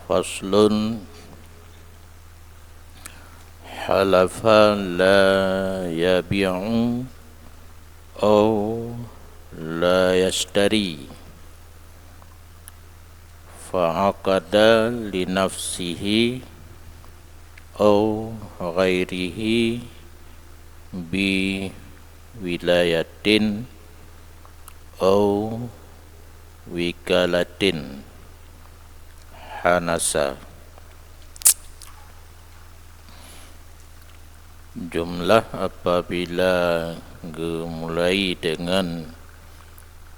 Faslun halafa la yabi'u aw la yashtari fa'aqada li nafsihi aw ghairihi bi wilayatin aw wikalatin hanasa. Jumlah apabila dimulai dengan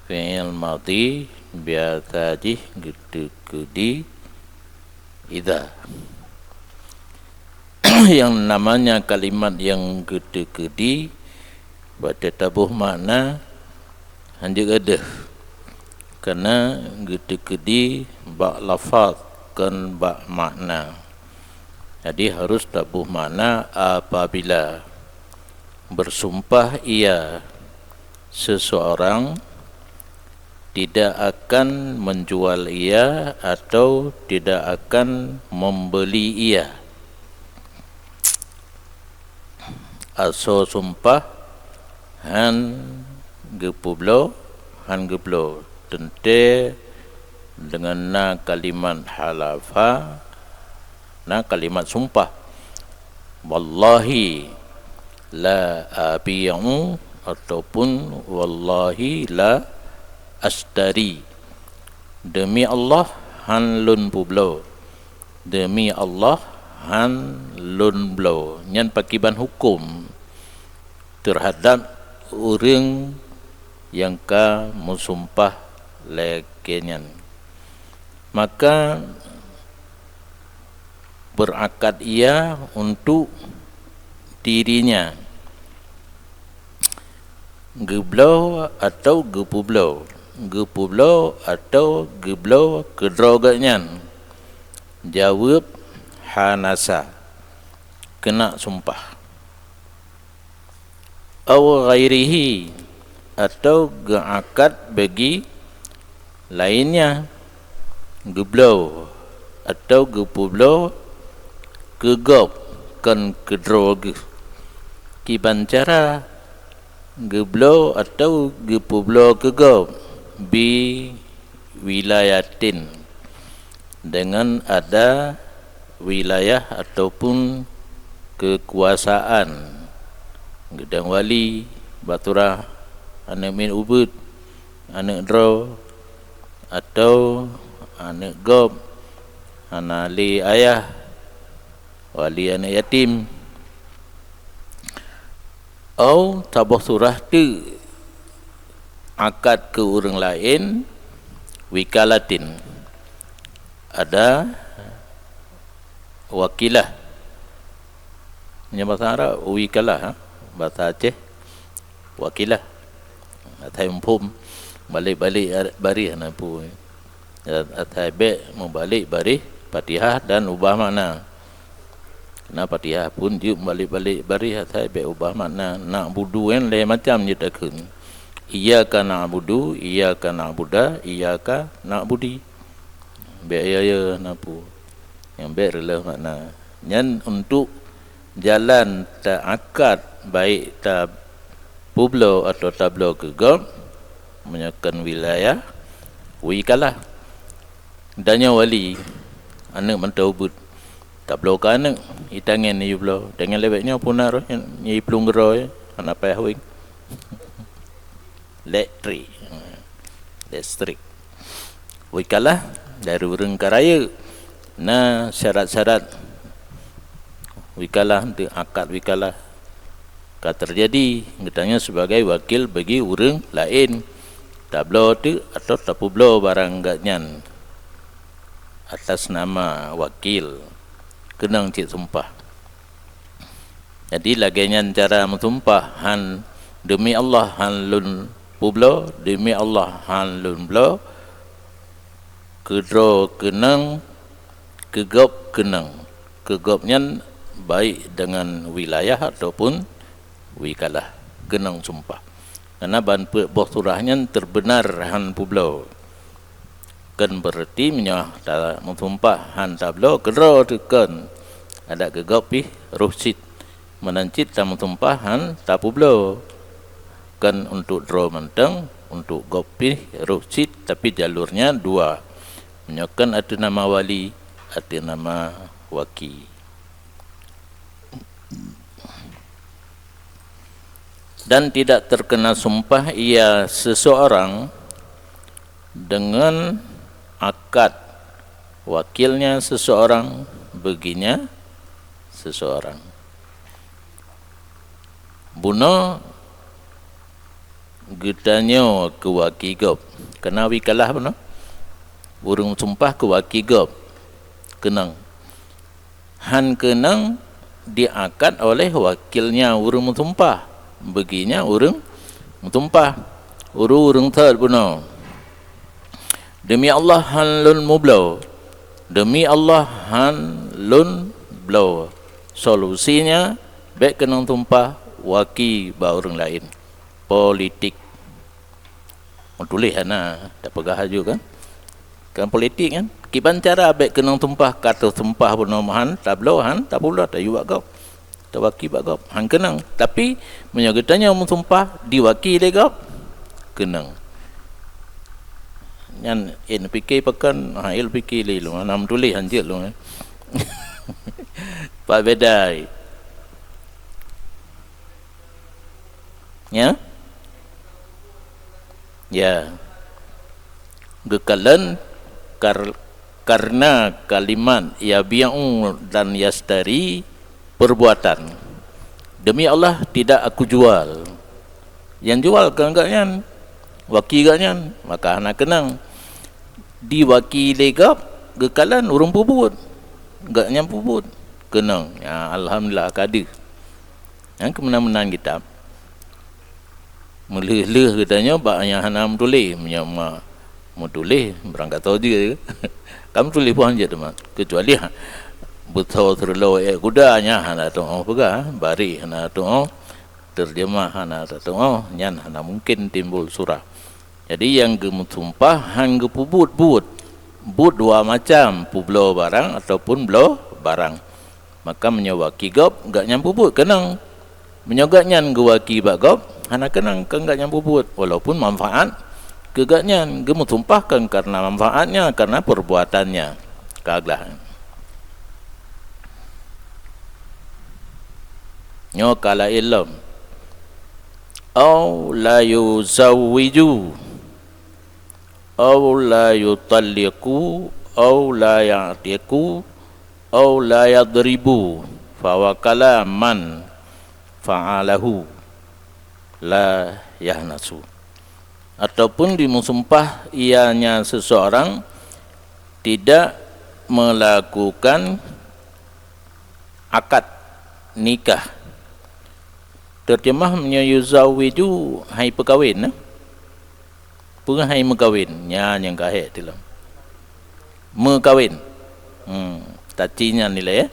fi'il madhi bi'atadih gede-gede idza. Yang namanya kalimat yang gede-gede pada tabuh makna hanya ada karena gede-gede bak lafaz kan bak makna. Jadi harus tabuh makna apabila bersumpah ia seseorang tidak akan menjual ia atau tidak akan membeli ia. Aso sumpah han gepublo tente dengan na kalimat halafa, na kalimat sumpah, wallahi la abi'u ataupun wallahi la ashtari, demi Allah han lun publo, demi Allah han lun blo. Nyan pakiban hukum terhadap orang yang ka mensumpah lekenyan, maka berakad ia untuk dirinya geblo atau gepublo, gepublo atau geblo kedroganyan. Jawab hanasa, kena sumpah. Aw ghairihi, atau geakad bagi lainnya, geblo atau gepublo gegop kan kedrog. Kiban cara geblo atau gepublo gegop bi wilayatin, dengan ada wilayah ataupun kekuasaan. Gedang wali, baturah, anak min ubud, anak dro, atau anak gob, anak li ayah, wali anak yatim. Atau tabah surah tu akad ke orang lain wikalatin, ada wakilah. Ini bahasa Arab wikalah, bahasa Aceh wakilah. Atai umpum balik-balik bari hanapu. Atai be membalik bari Fatihah dan ubah makna. Kena Fatihah pun dia balik-balik bari atai be ubah makna. Nak budu kan lain macam je takun. Iyyaka na'budu, iyyaka na'buda, iyyaka na'budi. Be ya napu. Yang be rela makna. Nyan untuk jalan ta akad baik ta publo atau tablo gegop menyakan wilayah wikalah. Danya wali anak mentaubut tablo ka anak itangen ni blo dengan lebeknya punar ni plung gero anak payah wing listrik wikalah dari urang karaya. Nah syarat-syarat wikalah untuk akad wikalah ka terjadi katanya sebagai wakil bagi orang lain. Tablo tu atau tapublo barang gatnyan atas nama wakil kenang cik sumpah. Jadi lagian cara mensumpah han demi Allah han lun publo, demi Allah han lun blo, kedro kenang, kegop kenang. Kegopnyan baik dengan wilayah ataupun wikalah kenang sumpah. Karena ban boh surahnya terbenar han publo. kan berarti menyah tak mentumpah han tablo kedro tu kan ada gegap pi ruhsit menancit tak mentumpah han tapublo kan untuk draw menteng untuk gopi ruhsit tapi jalurnya dua menyokan ada nama wali ada nama waki. Dan tidak terkena sumpah ia seseorang dengan akad wakilnya seseorang baginya seseorang. Buno getanyo ke waki gop kena wikalah buno burung sumpah ke waki gop kenang han kenang diakad oleh wakilnya urung sumpah baginya urung tumpah urung third puno demi Allah han lun mublo demi Allah han lun blow solusinya baik kenang tumpah waki ba urang lain politik tulis ana tak pegah haju kan politik kan kiban cara baik kenang tumpah kata tumpah puno han tablo han tabula tak yuak kau tawaki bagap hang kenang tapi menyagetanya mensumpah diwaki legap kenang nyan in fikir pakan il fikir le lu nam tulis anjir lu pak bedai ya gekalan karena kalimat ya bi'u dan yastari perbuatan demi Allah tidak aku jual yang jual kan enggaknya waki enggaknya maka anak kenang diwaki legap gekalan urung puput enggaknya puput kenang ya alhamdulillah kadir yang kemenang-menang kitab melih-lih katanya baknya hanam tulis menyama mau tulis berangkat tahu juga kamu tulis pun aja teman kecuali betul terlalu kudanya hana tu pega bari hana tu terjemah hana tu nyan hana mungkin timbul surah jadi yang gemutumpah hang gepubut but dua macam publo barang ataupun blo barang maka menyawaki gop enggak nyampu but kenang menyogak nyan gewaki bagop hana kenang ke enggak nyampu but walaupun manfaat kegaknya gemutumpahkan karena manfaatnya karena perbuatannya kaglah nyo kala ilm au la yuzawwiju au la yutalliqu au la ya'tiqu au la yadribu fa wakala man fa'alahu la yahnasu ataupun dimusumpah ianya seseorang tidak melakukan akad nikah. Terjemah menyuzawiju hai perkahwin pun hai mekawin nya yang kahek dalam mekawin tacinya nilai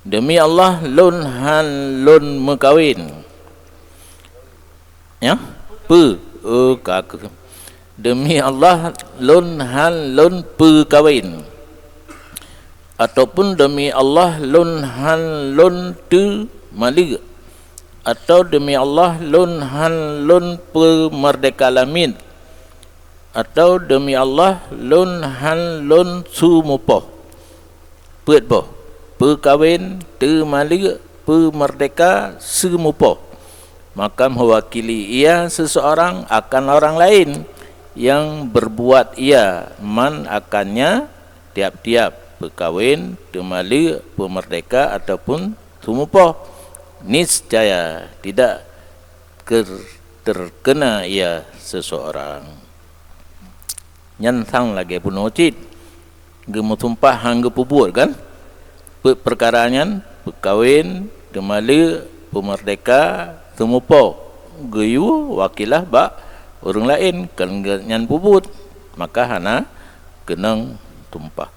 demi Allah lun han lun mekawin ya kak demi Allah lun han lun perkawin ataupun demi Allah lun han lun tu malik atau demi Allah lun han lun pemerdeka lamin atau demi Allah lun han lun sumupoh petboh perkahwin temalik pemerdeka sumupoh maka mewakili ia seseorang akan orang lain yang berbuat ia man akannya tiap-tiap perkahwin temalik pemerdeka ataupun sumupoh niscaya tidak terkena ia seseorang nyantang lagi pun ocit gemutumpah hangga pubut kan perkaranya perkahwin temali pemerdeka temupo geyu wakilah bak orang lain kan nyan pubut maka hana kenang tumpah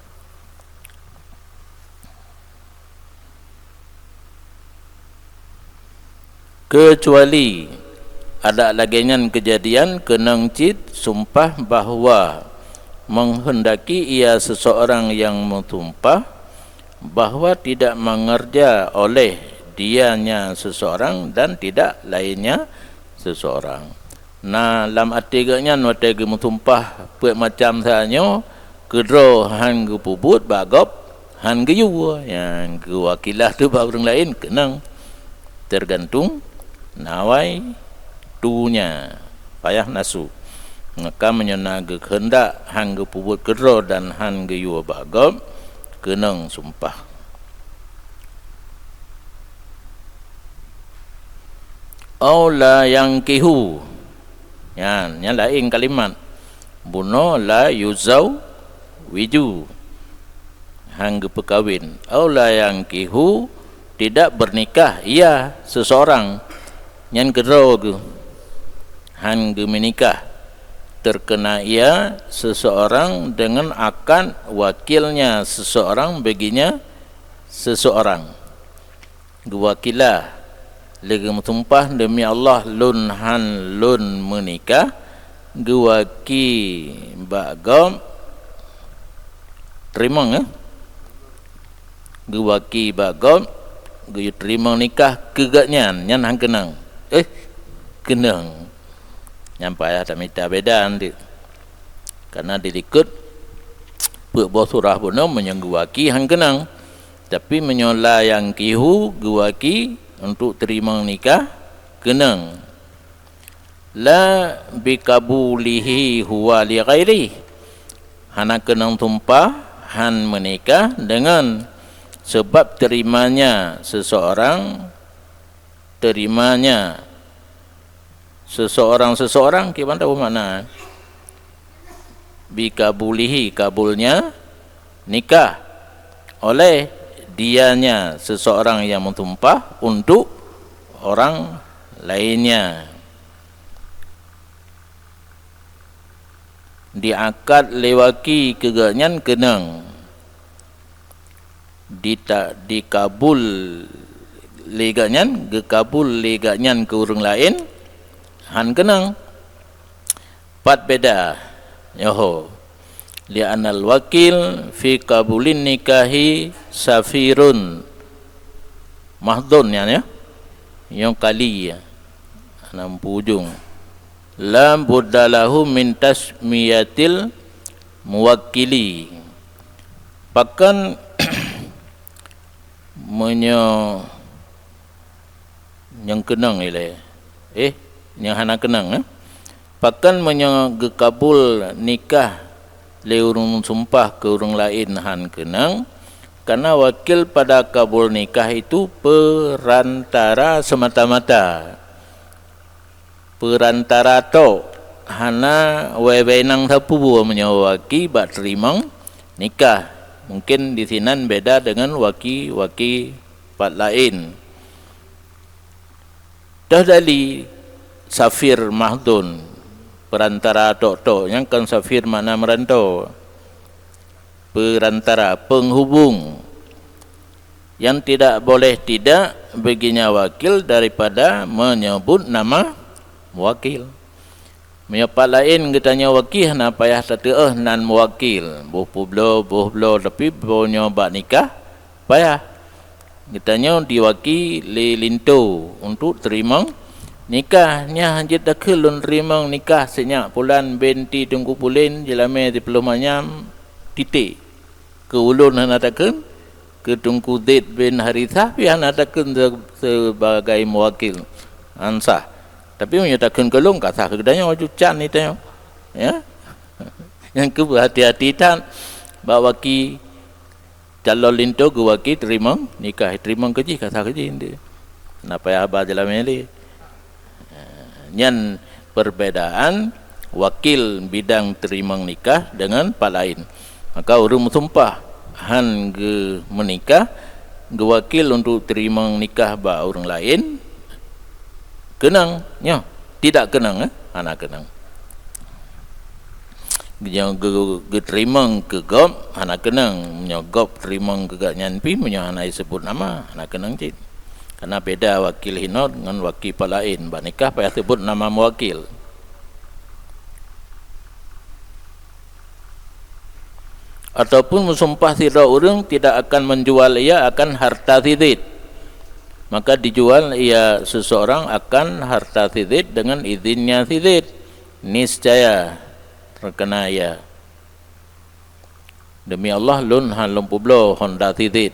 kecuali ada lagi kejadian kenang cit sumpah bahawa menghendaki ia seseorang yang mentumpah bahawa tidak mengerja oleh dianya seseorang dan tidak lainnya seseorang. Nah, lam atiganya watega mentumpah buat macam sahaja kedro han ge pubut bagop han ge yu yang ge wakilah tu ba orang lain kenang tergantung nawai tunya payah nasu. Maka menyana ge kehendak han ge pubut kedro dan han ge yu bagop kenang sumpah. Aula yang kihu yang lain kalimat buno la yuzau wiju hang perkahwin. Aula yang kihu tidak bernikah ia seseorang yang kedua hang menikah terkena ia seseorang dengan akad wakilnya seseorang baginya seseorang. Wakilah lagi tumpah demi Allah lun han lun menikah gewaki bagam terima gewaki bagam ge terima nikah kegatnya nyan hang kenang kenang nyampai ada minta beda nanti karena diikut buat surah bono menyengguaki hang kenang tapi menyola yang kihu guaki untuk terima nikah kenang la bikabulihi huwa li ghairi hana kenang tumpah han menikah dengan sebab terimanya seseorang seseorang gimana tahu makna bikabulihi kabulnya nikah oleh dianya seseorang yang mentumpah untuk orang lainnya diakad lewaki keganyan kenang dikabul leganyan gekabul leganyan ke orang lain han kenang pat beda yoho li'anal wakil fi kabulin nikahi safirun mahdun ya yang kali ya enam ujung lam buddalahu min tasmiyatil muwakkili pakan yang kenang ile yang hana kenang pakan gekabul nikah le urung sumpah ke orang lain han kenang karena wakil pada kabul nikah itu perantara semata-mata perantara to hana wewenang tapu menyawaki bak terima nikah mungkin di sinan beda dengan waki pat lain dah dari safir mahdun perantara tok yang kan safir makna merantau perantara penghubung yang tidak boleh tidak baginya wakil daripada menyebut nama wakil menyepat lain kitanya wakil na payah tata nan wakil boh blo tapi punya bak nikah payah kitanya diwaki le linto untuk terima nikahnya hanjit dakelun terima nikah senyak bulan benti tunggu pulin jelame di pelumanyam titik ke ulun hanatakeun ke tungku Zaid bin Harithah pi hanatakeun sebagai mewakil ansah tapi menyatakan kelung kata kedanya waju can itu ya yang ke hati-hati tan bawa ki calon linto guwaki terima nikah terima keji kata keji inde napa ya abah jalameli nyan perbedaan wakil bidang terima nikah dengan pak lain maka urung sumpah han ge menikah ge wakil untuk terima nikah ba orang lain kenang nya tidak kenang anak kenang yang ge terima ke gop anak kenang nya gop terima ke ganyan pi nya anak sebut nama anak kenang cit karena beda wakil hinod dengan wakil lain ba nikah payah sebut nama mewakil ataupun mensumpah tidak orang tidak akan menjual ia akan harta titip, maka dijual ia seseorang akan harta titip dengan izinnya titip, niscaya terkena ia. Demi Allah lun halum publo honda titip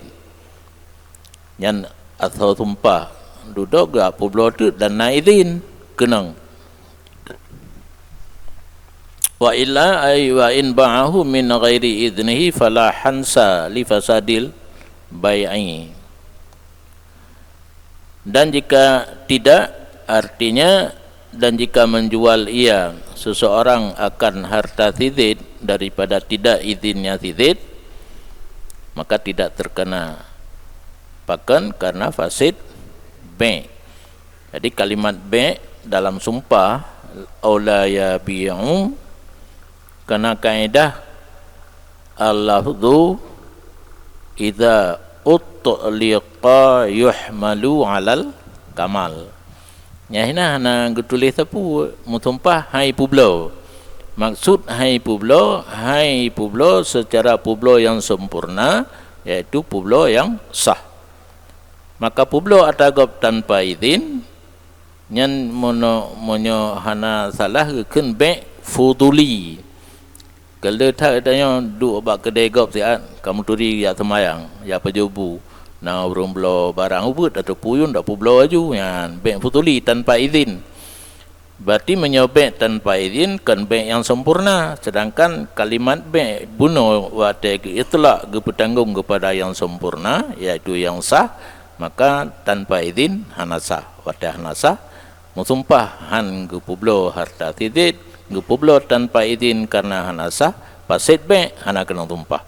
yang atau sumpah duduk gak publo tu dan na izin kenang. Wa illa ay wa in ba'ahu min ghairi idnihi fala hansa li fasadil bai'i. Dan jika tidak, artinya dan jika menjual ia seseorang akan harta titip daripada tidak izinnya titip, maka tidak terkena pakan karena fasid bai'. Jadi kalimat bai' dalam sumpah aula ya bi'u, karena kaedah al-lafdhu idza utliqa yuhmalu alal kamal. Nyahina hana getulis tapu mutumpah hai publo. Maksud hai publo secara publo yang sempurna, iaitu publo yang sah. Maka publo atagop tanpa izin nyan monyo hana salah keun bai' fuduli. Kalau tak tanya duk bak kedai gop siat kamu turi ya semayang ya pejubu na urung belo barang ubut atau puyun dak publo aju yan bai' fuduli tanpa izin. Berarti menyobek tanpa izin kan bai' yang sempurna, sedangkan kalimat bai' bunuh wate itlaq bertanggung kepada yang sempurna iaitu yang sah, maka tanpa izin hana sah. Wate hana sah musumpah han ke publo harta titip gepublo tanpa izin karena hana sah, pasid bai' hana kena tumpah.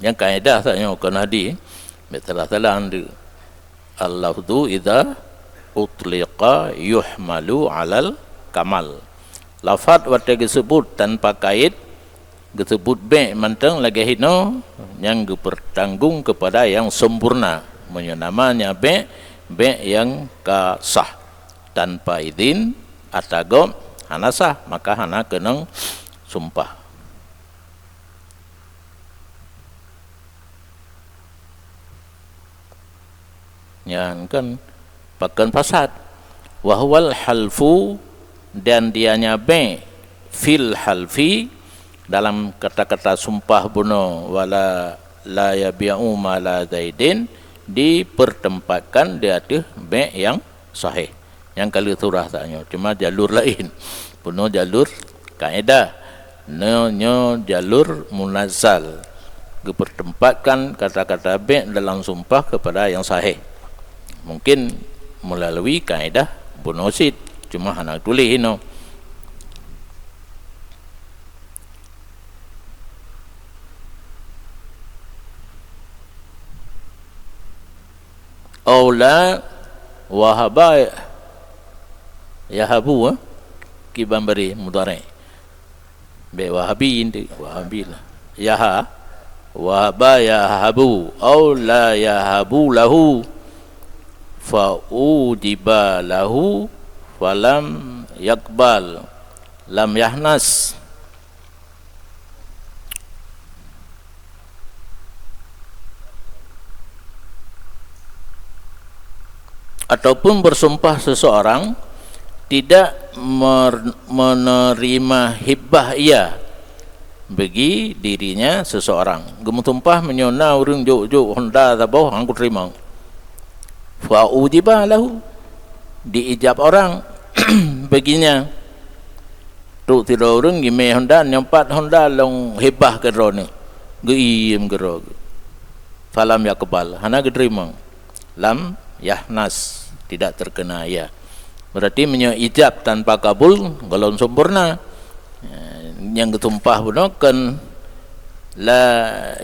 Yang kaedah tanya kena di betul-betul anda al-lafdhu idza utliqa yuhmalu alal kamal. Lafaz wate disebut tanpa kait disebut bai' mantang lagi hino yang bertanggung kepada yang sempurna, namanya bai' yang sah tanpa izin atagom hana sah, maka hana kena sumpah. Yang kan pakan fasad wahwal halfu, dan dianya bai' fil halfi dalam kata-kata sumpah bunuh wala la yabi'u ma la zaidin, dipertempatkan di atas bai' yang sahih. Yang kali surah tanya cuma jalur lain, bunuh jalur kaedah nyo jalur munazzal, dipertempatkan kata-kata bai' dalam sumpah kepada yang sahih. Mungkin melalui kaedah bonosid, cuma hana tulis ini. Aula wahaba yahabu kiban beri mudhari be wahabi inti wahabi lah yaha wahaba yahabu aula yahabu lahu fa udiba lahu falam yakbal lam yahnas. Ataupun bersumpah seseorang tidak menerima hibah ia bagi dirinya seseorang. Gemutumpah menyona urang juk honda tabau angku terima. Fa udiba lahu, diijab orang baginya. Tu tidak urang gime honda nyempat honda long hibah ke rone. Geiem ke ro. Falam yakbal, hana diterima. Lam yahnas, tidak terkena ia. Berarti ijab tanpa kabul golong sempurna. Yang ketumpah bunokan la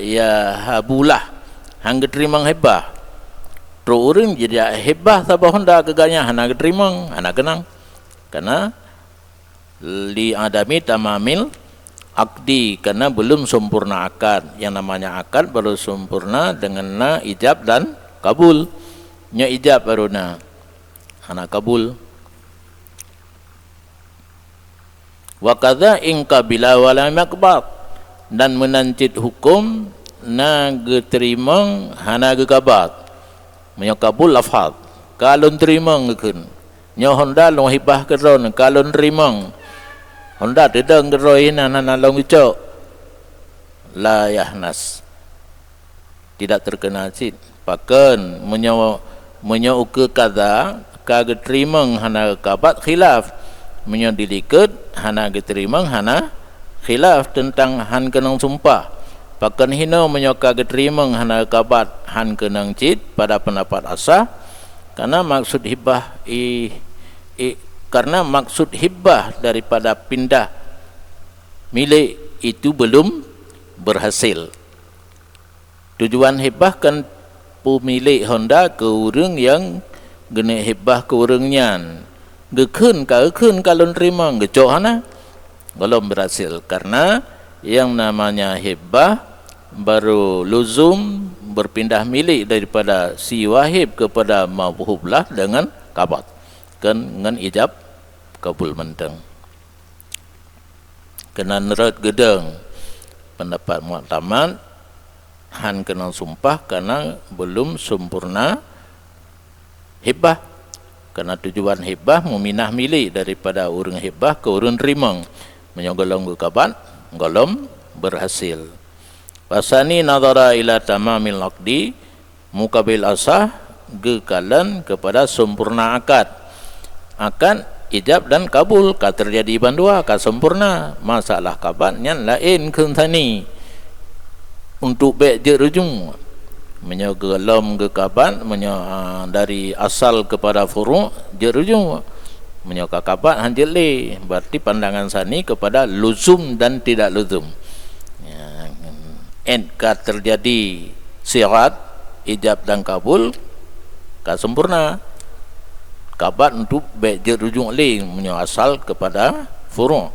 yahabulah, hang diterima hebah. Tru urang jadi hebah tabah honda keganya hana diterima, hana kenang. Karena li adami tamamil akdi, karena belum sempurna akad. Yang namanya akad baru sempurna dengan na ijab dan kabul. Nya ijab baru na hana kabul. Wa kadza in qabila wa lam yaqbad, dan menancit hukum na geterima hana gegabat menyakabul lafaz kalon terima ngkeun nyo honda long hibah keron kalon terima honda dedeng geroi nana long ucok la yahnas, tidak terkena cit paken menyo uke kadza ka geterima hana gegabat khilaf menyo diliket hana geterima hana khilaf tentang han kenang sumpah. Pakan hino menyoka geterima hana kabat han kenang cit pada pendapat asah, karena maksud hibah karena maksud hibah daripada pindah milik itu belum berhasil. Tujuan hibah kan pemilik Honda ke urang yang gene hibah ke urangnya gekeun kalau terima gecok hana belum berhasil, karena yang namanya hibah baru luzum berpindah milik daripada si wahib kepada mawhublah dengan kabat kan dengan ijab kabul menteng. Kena nerat gedeng pendapat mu'tamad han kena sumpah karena belum sempurna hibah, karena tujuan hibah meminah milik daripada urang hibah ke urang terima menyogolong ke kabat golom berhasil. Pasani nadara ila tamamil aqdi mukabil asah gekalan kepada sempurna akad ijab dan kabul ka terjadi bandua ka sempurna. Masalah kabat nyan lain kentani untuk baik je rujung menyo gelom ke kabat menyo dari asal kepada furu' je rujung menyo ka kabat hanjeli, berarti pandangan sani kepada luzum dan tidak luzum. Ka terjadi sirat ijab dan kabul ka sempurna kabat untuk baik je rujung li menyo asal kepada furu'.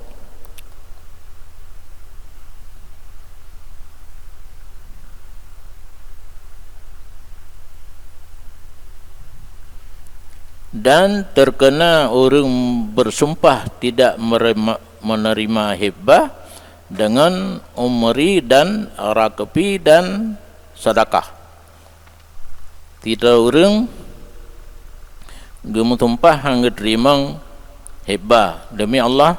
Dan terkena orang bersumpah tidak menerima hibah dengan umri dan rakabi dan sedekah. Tidak orang gemutumpah hang terima hibah demi Allah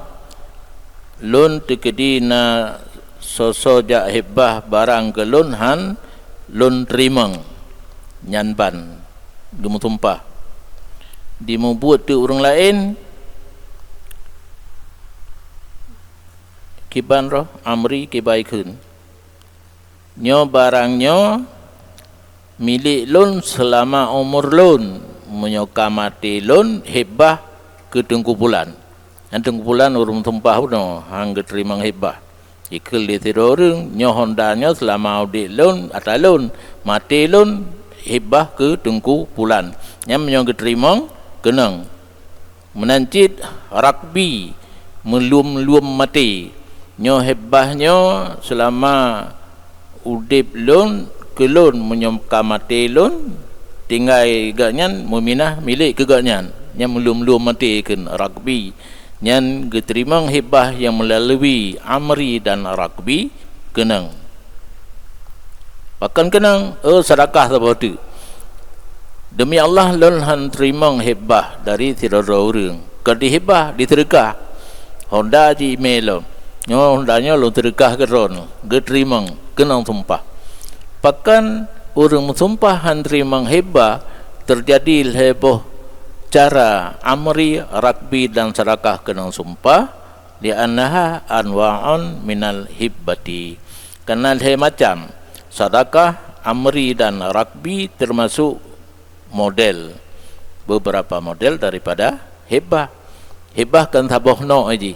lun tikedi na sosoja hibah barang ke lun han lun terima nyanban gemutumpah dimubuat tu orang lain kiban roh amri kibaikun nyo barangnya milik lun selama umur lun menyoka mati lun hibah ke tengkupulan urung tumpah no hang terima hibah ikil di tidoreng nyo hondanya selama audit lun atau lun mati lun hibah ke tengkupulan yang menyoka terima kenang menancit rakbi melum mati nyo hebahnya selama udip lun ke lun menyomka mati lun tinggal ganyan meminah milik ke ganyan yang melum mati kan rakbi yang diterima hebah yang melalui amri dan rakbi kenang pakan kenang sedekah seperti demi Allah lun han terima hebah dari tidak orang kadi hebah diterika Honda ji melo nyo hondanya lu terikah keron geterima kenang sumpah pakan orang sumpah han terima hebah terjadi heboh cara amri rakbi dan sedekah kenang sumpah di annaha anwa'un minal hibbati, karena macam sedekah amri dan rakbi termasuk beberapa model daripada hibah kan tabohno aji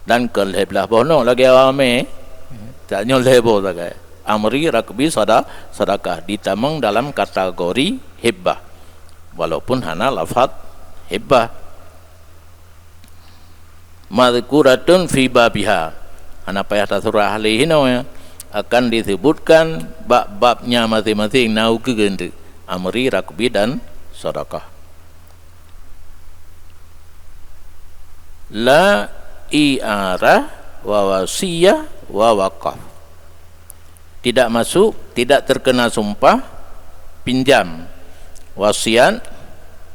dan ke leblah bono lagi awame tak nyol lebo sagai amri rakbi sedekah ditamang dalam kategori hibah walaupun hana lafaz hibah madhkuratun fi babiha hana payah surah alihino akan disebutkan bab-babnya masing-masing nau kegendu amri rakbi dan sedekah. La i'arah wa wasiyah wa waqaf. Tidak masuk, tidak terkena sumpah, pinjam, wasiat,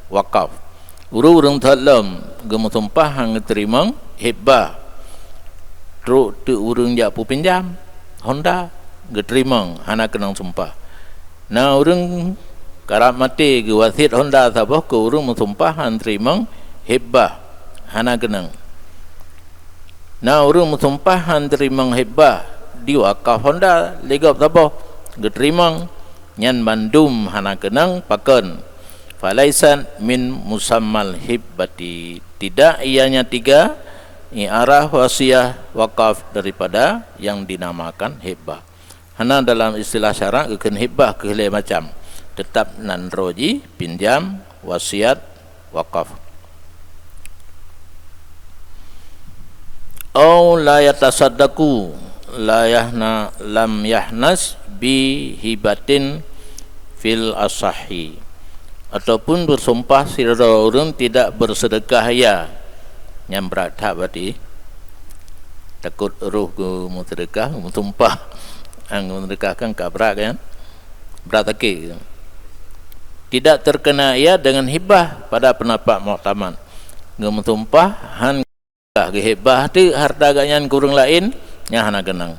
wakaf. Urung dalam gemu sumpah hang terima hibah. Truk tu urung jak pu pinjam Honda geterima hana kenang sumpah. Nah urung karap mati ge wasit Honda sabah ke urung sumpah han terima hibah hana kenang. Nah urung sumpah han terima hibah di wakaf Honda legap sabah geterima nyan bandum hana kenang paken. Falaisan min musammal hibbati, tidak ianya tiga i'arah, wasiyah, wakaf daripada yang dinamakan hibbah. Hana dalam istilah syarak kekan hibbah kehelai macam tetap nan roji, pinjam, wasiat, wakaf. Au la yatasaddaqu lam yahnas bi hibatin fil asahi, ataupun bersumpah sira orang tidak bersedekah ya. Yang berat tak berarti takut roh ke mutsedekah mutumpah ang mutsedekahkan ka berat kan, berat takik. Tidak terkena ia dengan hibah pada pendapat muktamad. Ngemutumpah han ke hibah tu harta ganyan kurang lain nya hana kenang.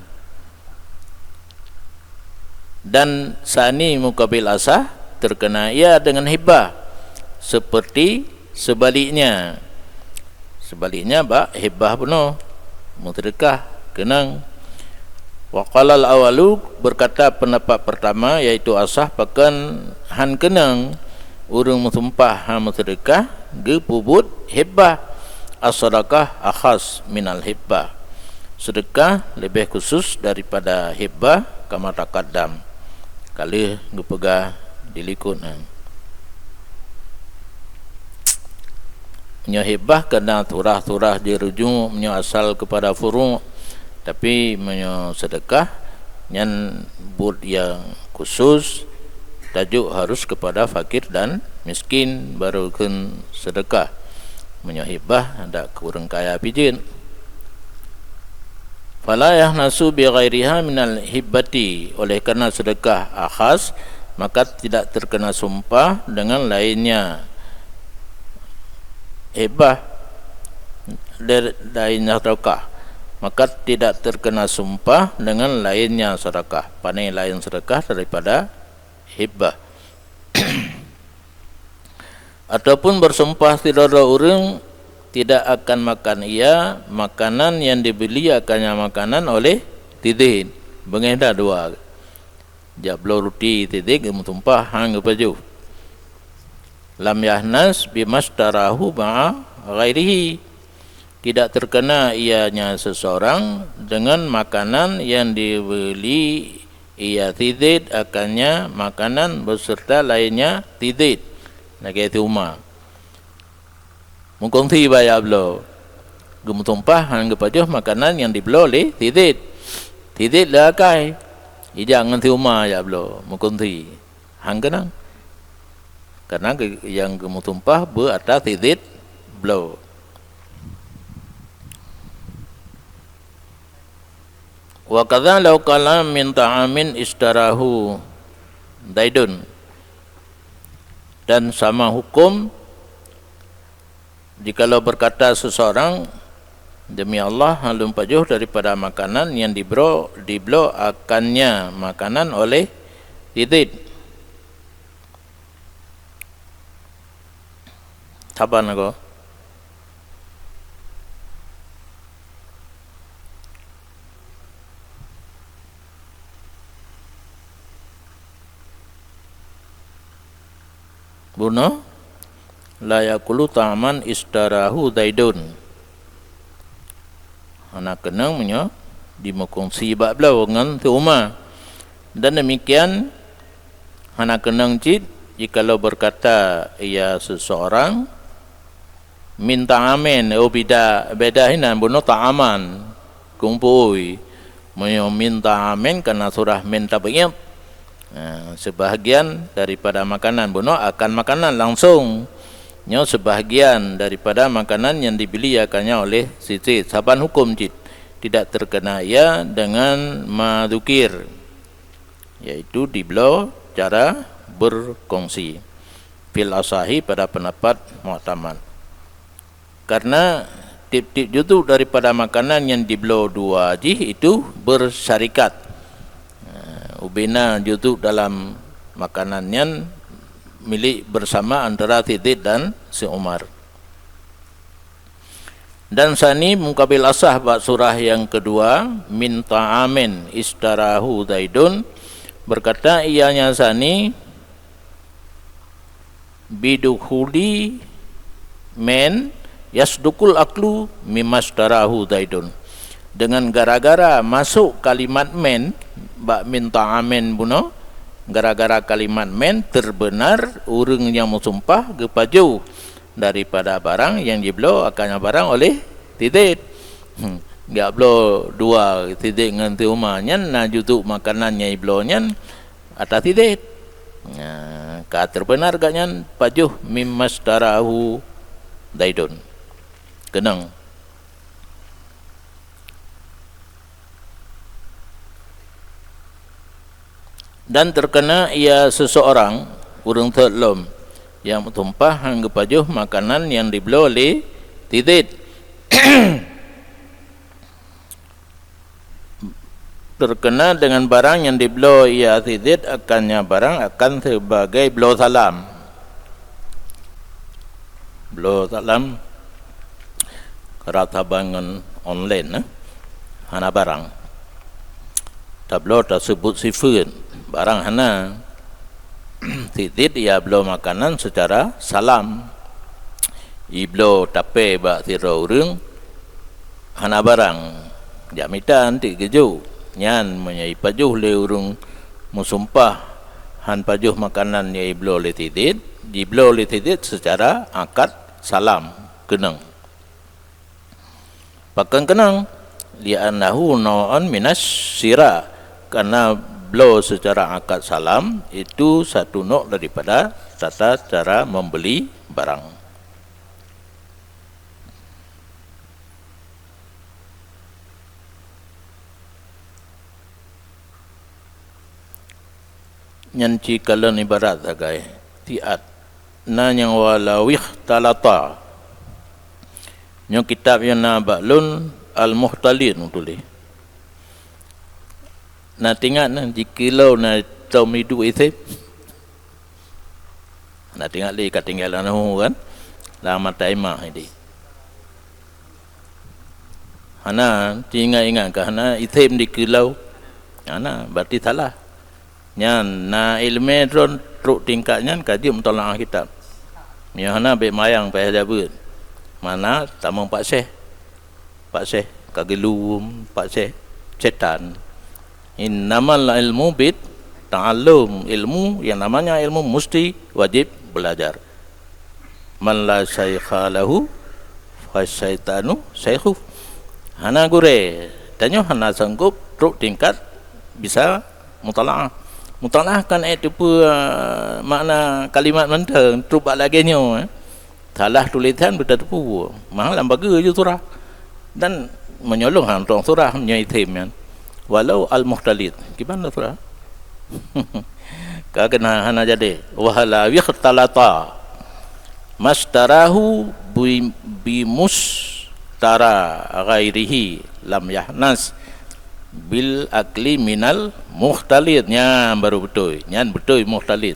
Dan sani mukabil asah terkena ia dengan hibah, seperti sebaliknya bak hibah penuh mutsedekah kenang. Wa qala al-awalu, berkata pendapat pertama iaitu asah pakan han kenang urang mutumpah han mutsedekah ge pubut hibah. As-sadaqah akhas minal hibah, sedekah lebih khusus daripada hibah kama taqaddam kali gepegah dilikut. Menyo hibah kena turah-turah dirujuk menyo asal kepada furu', tapi menyo sedekah nyan bud yang khusus tajuk harus kepada fakir dan miskin baru kun sedekah. Menyo hibah ada kurang kaya pijin. Fala yahnasu bi ghairiha minal hibbati, oleh kerana sedekah akhas maka tidak terkena sumpah dengan lainnya hibah lainnya sedekah, maka tidak terkena sumpah dengan lainnya sedekah. Panai lain sedekah daripada hibah. Ataupun bersumpah tidak ada orang tidak akan makan ia makanan yang dibeli akannya makanan oleh tidin. Bengenda dua jablo roti titik mutumpah hang baju. Lam yahnas bimashtarahu ma'a ghairihi, tidak terkena ianya seseorang dengan makanan yang dibeli ia tidid akannya makanan beserta lainnya tidid. Lagi itu umma mungkongti bayar belo gemutumpah hang gepajuh makanan yang dibelo oleh tidid lah kai ijang nganti umma ya belo mungkongti hang kenang karena yang gemutumpah berata tidid belo. Wa kadza law qala min ta'amin istarahu daidun, dan sama hukum jikalau berkata seseorang demi Allah halum pajuh daripada makanan yang diblo akannya makanan oleh tidid. Tapan aku bunuh la yakulu ta'man istarahu zaidun, anak kenang menyo dimukongsi bab belau dengan tu umma. Dan demikian anak kenang cid jikalau berkata ia seseorang minta amen beda hinan bunuh ta'aman kumpui menyo minta amen karena surah min tabiyyat. Sebahagian daripada makanan bunuh akan makanan langsung Nyo sebahagian daripada makanan yang dibeli akannya oleh Zid. Saban hukum Zid tidak terkena ia dengan madukir, yaitu dibelo cara berkongsi fil asahi pada pendapat mu'tamad. Karena tip-tip jutu daripada makanan yang dibelo dua ji itu bersyarikat. Ubina jutu dalam makanan yang milik bersama antara Zid dan si Umar. Dan sani mukabil asah bak surah yang kedua, min ta'amin istarahu Zaidun, berkata ianya sani bidukhuli men yasdukul aklu mimasdarahu Zaidun, dengan gara-gara masuk kalimat men bak min ta'amin buno, gara-gara kalimat men terbenar urang yang mensumpah kepaju daripada barang yang dibelo akannya barang oleh Zid. Enggak belo dua Zid dengan Umar nyan na jutu makanannya iblo nyan atas Zid. Ka terbenar ganyan pajuh mimasdarahu Zaidun. Kenang. Dan terkena ia seseorang urang telom yang tumpah hang kepajuh makanan yang dibelo oleh Zid. Terkena dengan barang yang dibelo ia Zid, akannya barang akan sebagai belo salam. Belo salam kerata bangun online hana barang tablo tersebut sifun barang hana Zid ia belo makanan secara salam, iblo tape bak tiro urang hana barang jamitan ti keju nyan menyai pajuh le urang musumpah han pajuh makanan yang iblo le Zid, diblo le Zid secara akad salam kenang. Pakan kenang li'annahu naw'an minas sira, karena belo secara akad salam itu satu nok daripada tata cara membeli barang. Nyanci kalan ibarat agai tiat na yang walawih talata nyo kitab yang na baklun al-muhtalin tulis na tinggal na jikilau na tom hidup itu na tinggal li ketinggalan kan lama taimah ini hana ingat ke hana item dikilau hana berarti salah nyan na ilmu dron truk tingkatnya kaji mutalaah kitab ni hana be mayang payah jabut mana tamang Pak Syekh kagelum Pak Syekh setan. Innamal ilmu bit ta'allum, ilmu yang namanya ilmu mesti wajib belajar. Man la syaikha lahu fa syaitanu syaikhu. Hana gure tanya hana sanggup truk tingkat bisa mutalaah. Mutalaah kan itu makna kalimat menteng truk lagi nyo salah tulisan bertepu mahal lembaga je surah dan menyolong hantong surah menyaitim kan walau al-muhtalid gimana surah kagena hana jadi wahala wiqtalata mastarahu bimustara ghairihi lam yahnas bil akli minal muhtalid nya baru betul nyan betul muhtalid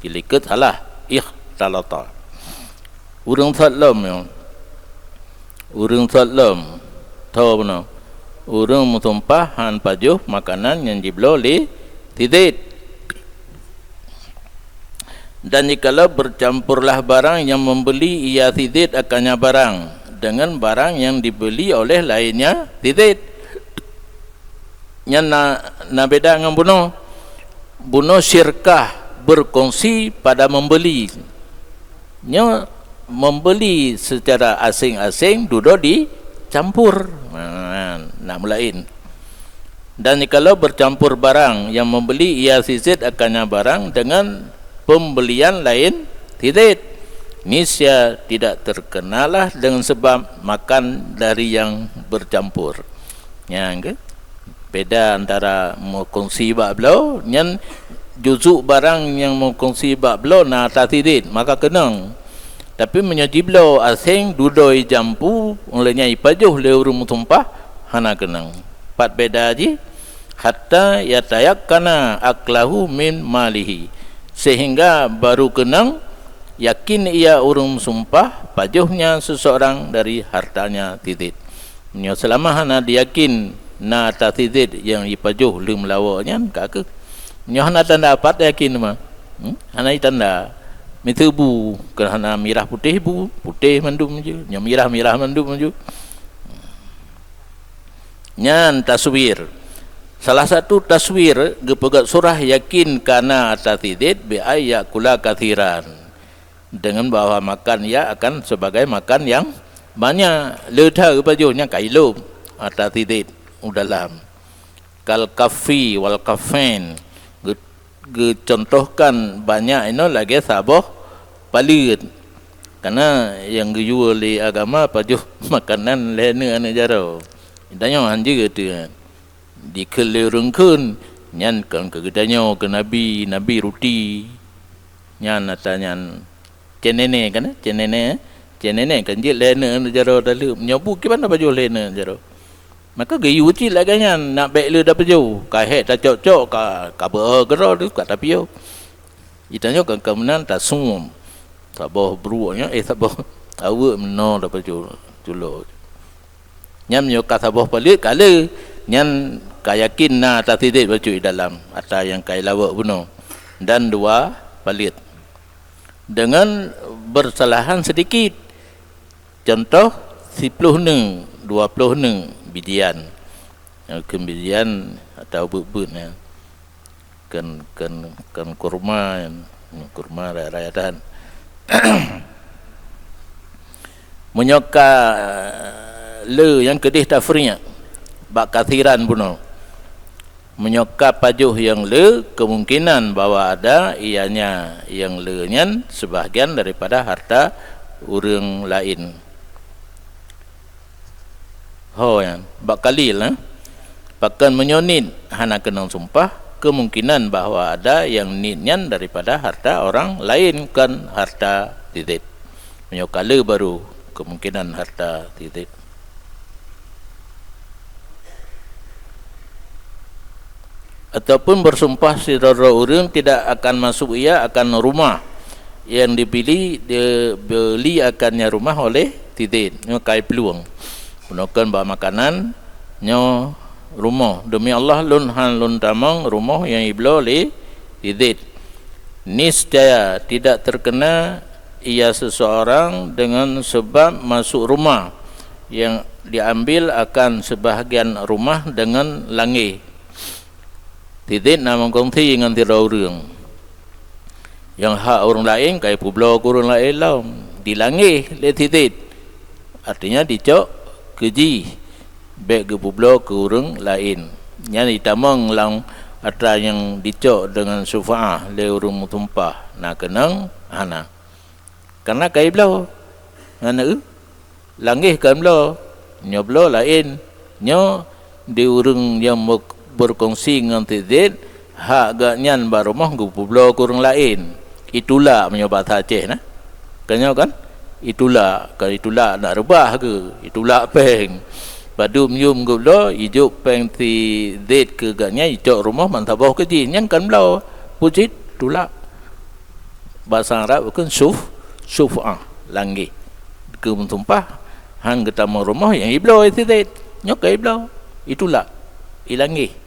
kiliket salah ikhtalata urang salam yang urang salam tahu benar urang mutumpah han pajuh makanan yang dibelo oleh Zid. Dan jikalau bercampurlah barang yang membeli ia Zid akannya barang dengan barang yang dibeli oleh lainnya Zid nya na beda dengan bunuh syirkah berkongsi pada membeli nya membeli secara asing-asing duduk dicampur nak mulain. Dan kalau bercampur barang yang membeli ia Zid akannya barang dengan pembelian lain Zid niscaya tidak terkenalah dengan sebab makan dari yang bercampur. Yang ke beda antara mengkongsi bab belau nyan juzuk barang yang mengkongsi bab belau na tatidit maka kenang. Tapi menyaji belau asing dudoi jampu olehnya ipajuh le urung tumpah hana kenang. Pat beda ji hatta yatayakkana aklahu min malihi, sehingga baru kenang yakin ia urung sumpah pajuhnya seseorang dari hartanya titit. Nyo selama hana diyakin na ta titit yang ipajuh lum lawanya kake. Nyo hana tanda dapat yakin mah. Hana tanda mitebu kerana mirah putih bu, putih mandum je. Nyo mirah mandum je. Nyan taswir. Salah satu taswir gepegat surah yakin kana ta titit bi ayakula kathiran, dengan bahwa makan ia akan sebagai makan yang banyak. Ledha bajunya kailum atau titit dalam kal kafi wal kafen contohkan banyak ini lagi saboh palit, karena yang dijual di agama pajuh makanan lain ane jaro idanya hanje gitu dikelirungkeun nyan kan kegedanyo ke nabi ruti nyan atanyan cenene kan cenene kan je lena jaro dalam nyobu gimana baju lena jaro maka gayu uci laganya nak baik le dapat jauh kahet tak cocok ka bergero tu kat tapi yo itanya kan kemenan tak sum sabah beruaknya sabah awak meno dapat jauh tulo nyam yo ka sabah balik kala nyan kayakin na tak tidik baju dalam atau yang kai lawak buno dan dua palit dengan bersalahan sedikit. Contoh 10 20 bidian. Kemudian atau bubun kan kurma raya-rayadan. Menyoka le yang kedih tafrinya bak kathiran buno. Menyokap pajuh yang le kemungkinan bahwa ada ianya yang le nyan sebahagian daripada harta orang lain. Ho yang bakalil bahkan menyonit hana kenang sumpah kemungkinan bahwa ada yang nitnyan daripada harta orang lain kan harta titit. Menyokap le baru kemungkinan harta titit. Ataupun bersumpah saudara orang tidak akan masuk ia akan rumah yang dipilih dibeli akannya rumah oleh titit nyo kai peluang gunakan bahan makanan nyo rumah demi Allah lun han lun tamang rumah yang iblo oleh titit niscaya tidak terkena ia seseorang dengan sebab masuk rumah yang diambil akan sebahagian rumah dengan langih. Titit nama kongsi dengan tirau orang yang hak orang lain kaya publo orang lain lah dilangih le titit artinya dicok keji baik ke publo ke orang lain yang ditamang lang ada yang dicok dengan syufa'ah le orang tumpah nak kenang hana karena kaya blau hana langih kan blau nyo blau lain nyo di orang yang berkongsi dengan titit hak ganyan barumah gupublo kurang lain itulah menyobat Aceh nah kanyo kan itulah kalau itulah nak rebah ke itulah peng padu myum guplo ijuk peng titit ke ganyan icok rumah mantabah ke jin yang kan blau pujit itulah bahasa Arab kan suf'ah langgi ke mentumpah hang ketama rumah yang iblo titit nyok ke iblo itulah ilangi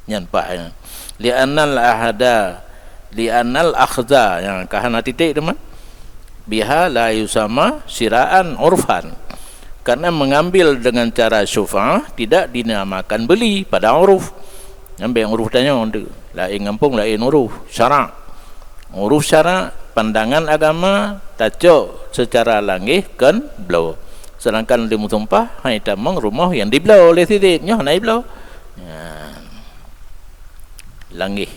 nyan pak li'annal ahada li'annal akhza yang kahana titik teman biha la yusama siraan urfan karena mengambil dengan cara syufa'ah tidak dinamakan beli pada uruf ngambil uruf tanya lain ngampung lain uruf syarak uruf syarak pandangan agama tacok secara langih kan blau sedangkan di mutumpah hai tamang rumah yang diblau oleh titik nyo hanai blau langih